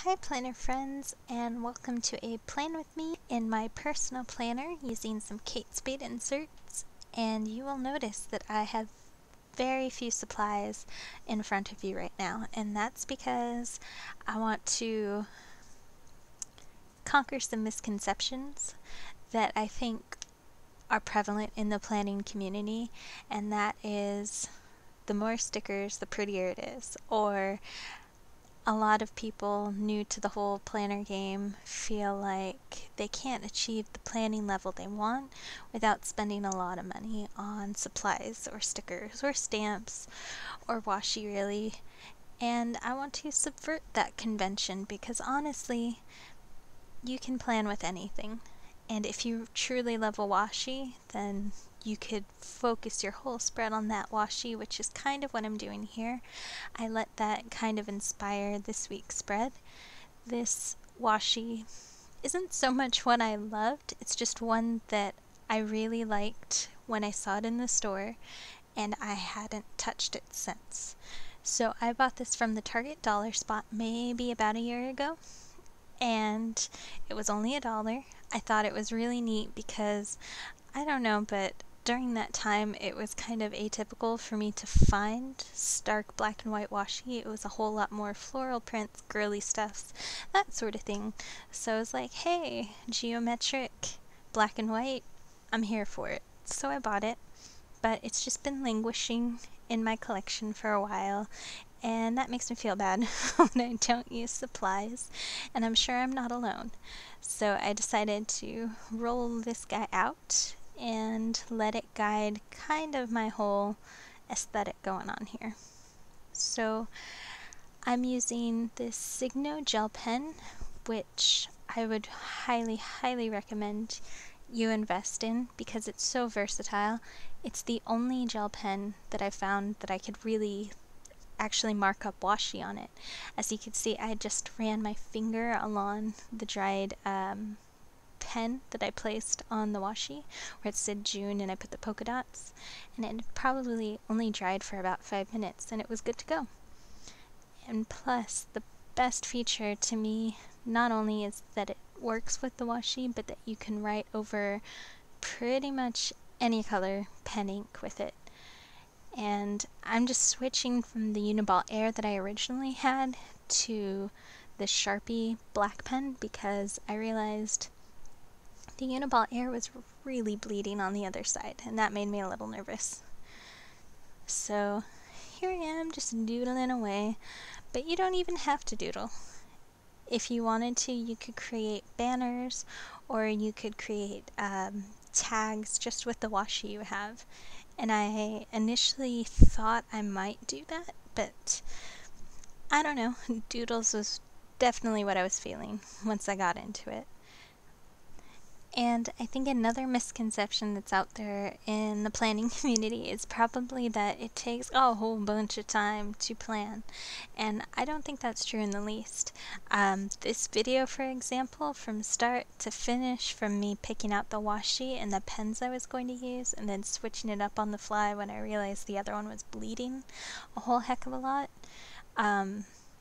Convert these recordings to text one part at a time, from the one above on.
Hi planner friends, and welcome to a plan with me in my personal planner using some Spade inserts. And you will notice that I have very few supplies in front of you right now, and that's because I want to conquer some misconceptions that I think are prevalent in the planning community, and that is the more stickers the prettier it is, or a lot of people new to the whole planner game feel like they can't achieve the planning level they want without spending a lot of money on supplies or stickers or stamps or washi really. And I want to subvert that convention because honestly, you can plan with anything. And if you truly love a washi, then you could focus your whole spread on that washi, which is kind of what I'm doing here. I let that kind of inspire this week's spread. This washi isn't so much one I loved, it's just one that I really liked when I saw it in the store, and I hadn't touched it since. So I bought this from the Target dollar spot maybe about a year ago, and it was only $1. I thought it was really neat because, I don't know, but during that time it was kind of atypical for me to find stark black and white washi. It was a whole lot more floral prints, girly stuffs, that sort of thing. So I was like, hey, geometric, black and white, I'm here for it. So I bought it, but it's just been languishing in my collection for a while, and that makes me feel bad when I don't use supplies, and I'm sure I'm not alone. So I decided to roll this guy out and let it guide kind of my whole aesthetic going on here. So I'm using this Signo gel pen, which I would highly recommend you invest in because it's so versatile. It's the only gel pen that I found that I could really actually mark up washi on it. As you can see, I just ran my finger along the dried pen that I placed on the washi where it said June and I put the polka dots, and it probably only dried for about 5 minutes and it was good to go. And plus, the best feature to me not only is that it works with the washi, but that you can write over pretty much any color pen ink with it. And I'm just switching from the Uniball Air that I originally had to the Sharpie black pen because I realized the Uniball Air was really bleeding on the other side, and that made me a little nervous. So here I am just doodling away, but you don't even have to doodle. If you wanted to, you could create banners, or you could create tags just with the washi you have. And I initially thought I might do that, but I don't know, doodles was definitely what I was feeling once I got into it. And I think another misconception that's out there in the planning community is probably that it takes a whole bunch of time to plan. And I don't think that's true in the least. This video, for example, from start to finish, from me picking out the washi and the pens I was going to use, and then switching it up on the fly when I realized the other one was bleeding a whole heck of a lot,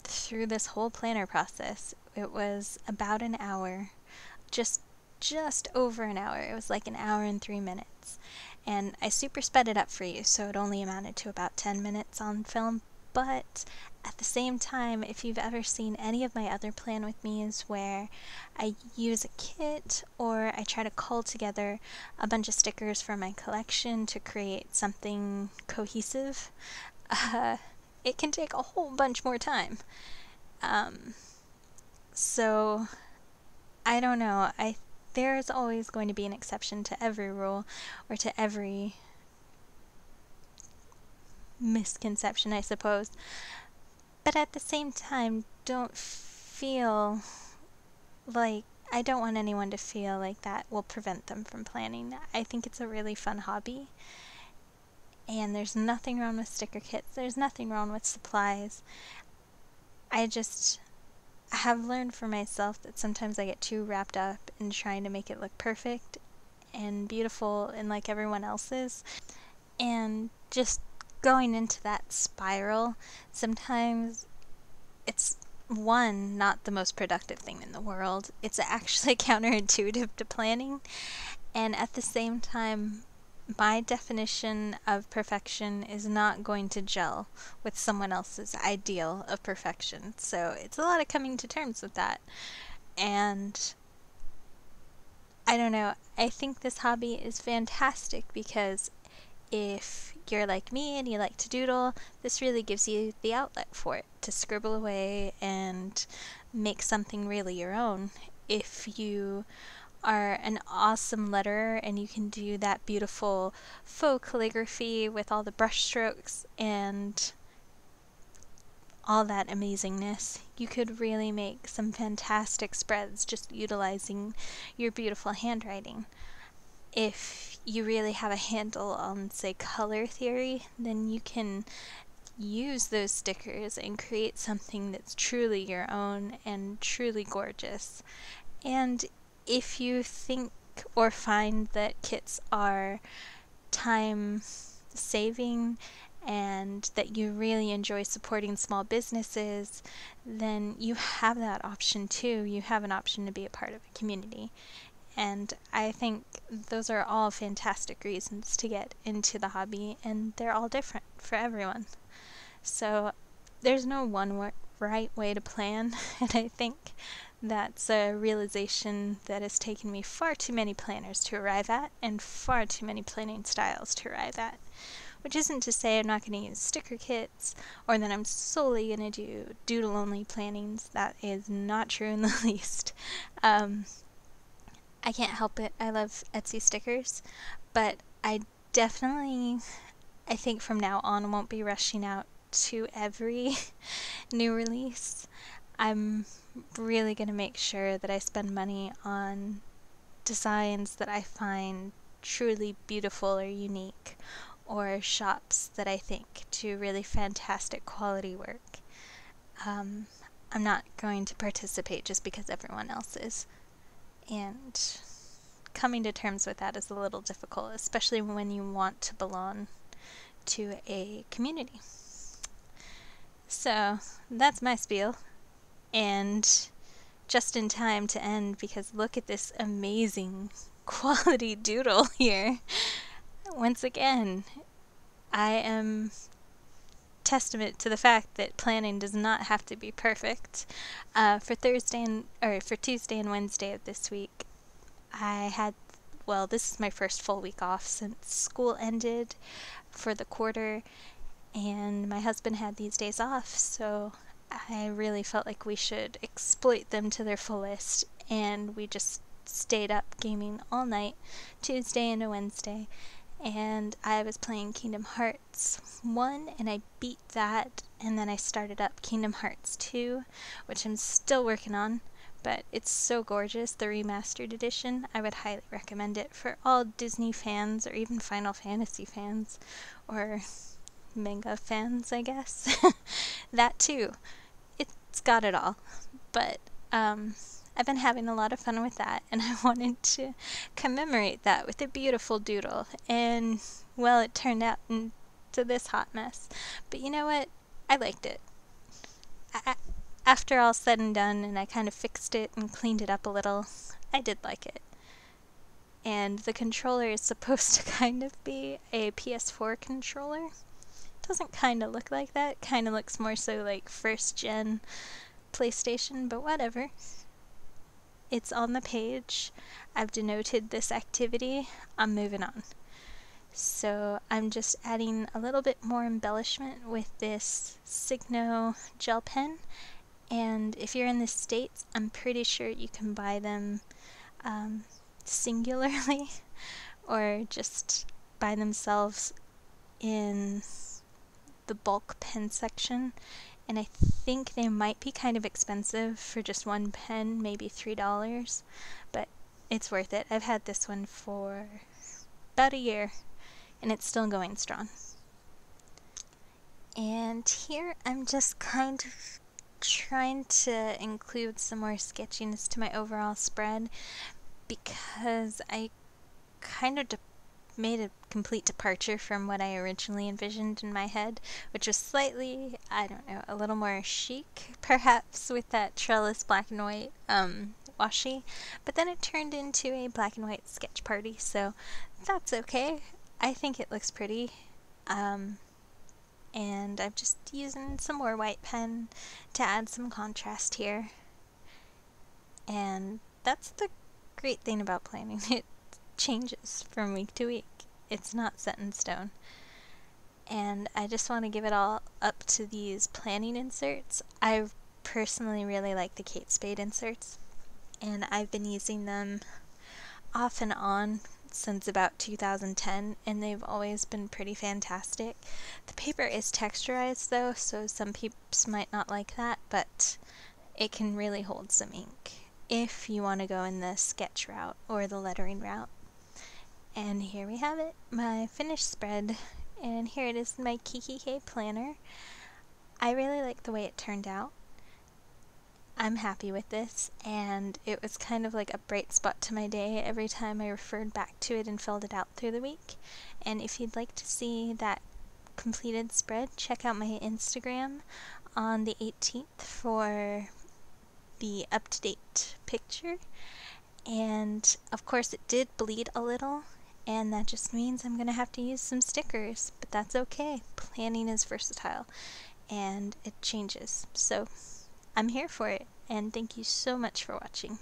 through this whole planner process, it was about an hour, just over an hour. It was like an hour and 3 minutes. And I super sped it up for you, so it only amounted to about 10 minutes on film. But at the same time, if you've ever seen any of my other plan with me's where I use a kit or I try to cull together a bunch of stickers from my collection to create something cohesive, it can take a whole bunch more time. So I don't know. There's always going to be an exception to every rule or to every misconception, I suppose. But at the same time, don't feel like, I don't want anyone to feel like that will prevent them from planning. I think it's a really fun hobby. And there's nothing wrong with sticker kits. There's nothing wrong with supplies. I have learned for myself that sometimes I get too wrapped up in trying to make it look perfect and beautiful and like everyone else's, and just going into that spiral, sometimes it's one, not the most productive thing in the world. It's actually counterintuitive to planning, and at the same time, my definition of perfection is not going to gel with someone else's ideal of perfection. So it's a lot of coming to terms with that. And I don't know, I think this hobby is fantastic because if you're like me and you like to doodle, this really gives you the outlet for it to scribble away and make something really your own. If you are an awesome letterer and you can do that beautiful faux calligraphy with all the brush strokes and all that amazingness, you could really make some fantastic spreads just utilizing your beautiful handwriting. If you really have a handle on, say, color theory, then you can use those stickers and create something that's truly your own and truly gorgeous. And if you think or find that kits are time saving and that you really enjoy supporting small businesses, then you have that option too. You have an option to be a part of a community. And I think those are all fantastic reasons to get into the hobby, and they're all different for everyone. So there's no one right way to plan, and I think that's a realization that has taken me far too many planners to arrive at, and far too many planning styles to arrive at. Which isn't to say I'm not going to use sticker kits, or that I'm solely going to do doodle-only plannings. That is not true in the least. I can't help it. I love Etsy stickers, but I think from now on won't be rushing out to every new release. I'm really going to make sure that I spend money on designs that I find truly beautiful or unique, or shops that I think do really fantastic quality work. I'm not going to participate just because everyone else is. And coming to terms with that is a little difficult, especially when you want to belong to a community. So that's my spiel, and just in time to end, because look at this amazing quality doodle here. Once again, I am testament to the fact that planning does not have to be perfect. For Tuesday and Wednesday of this week, this is my first full week off since school ended for the quarter, and my husband had these days off, so I really felt like we should exploit them to their fullest, and we just stayed up gaming all night, Tuesday into Wednesday, and I was playing Kingdom Hearts 1, and I beat that, and then I started up Kingdom Hearts 2, which I'm still working on, but it's so gorgeous, the remastered edition. I would highly recommend it for all Disney fans, or even Final Fantasy fans, or manga fans, I guess. That too. It's got it all. But I've been having a lot of fun with that, and I wanted to commemorate that with a beautiful doodle. And, well, it turned out into this hot mess. But you know what? I liked it. After all said and done, and I kind of fixed it and cleaned it up a little, I did like it. And the controller is supposed to kind of be a PS4 controller. It doesn't kind of look like that. It kind of looks more so like first-gen PlayStation, but whatever. It's on the page. I've denoted this activity. I'm moving on. So I'm just adding a little bit more embellishment with this Signo gel pen. And if you're in the States, I'm pretty sure you can buy them singularly or just by themselves in the bulk pen section. And I think they might be kind of expensive for just one pen, maybe $3, but it's worth it. I've had this one for about a year, and it's still going strong. And here I'm just kind of trying to include some more sketchiness to my overall spread, because I kind of made a complete departure from what I originally envisioned in my head, which was slightly, I don't know, a little more chic, perhaps, with that trellis black and white washi, but then it turned into a black and white sketch party, so that's okay. I think it looks pretty, and I'm just using some more white pen to add some contrast here, and that's the great thing about planning. It changes from week to week. It's not set in stone. And I just want to give it all up to these planning inserts. I personally really like the Kate Spade inserts, and I've been using them off and on since about 2010, and they've always been pretty fantastic. The paper is texturized though, so some peeps might not like that, but it can really hold some ink if you want to go in the sketch route or the lettering route. And here we have it, my finished spread, and here it is in my KikiK planner. I really like the way it turned out. I'm happy with this, and it was kind of like a bright spot to my day every time I referred back to it and filled it out through the week. And if you'd like to see that completed spread, check out my Instagram on the 18th for the up-to-date picture. And of course it did bleed a little, and that just means I'm gonna have to use some stickers, but that's okay. Planning is versatile and it changes, so I'm here for it, and thank you so much for watching.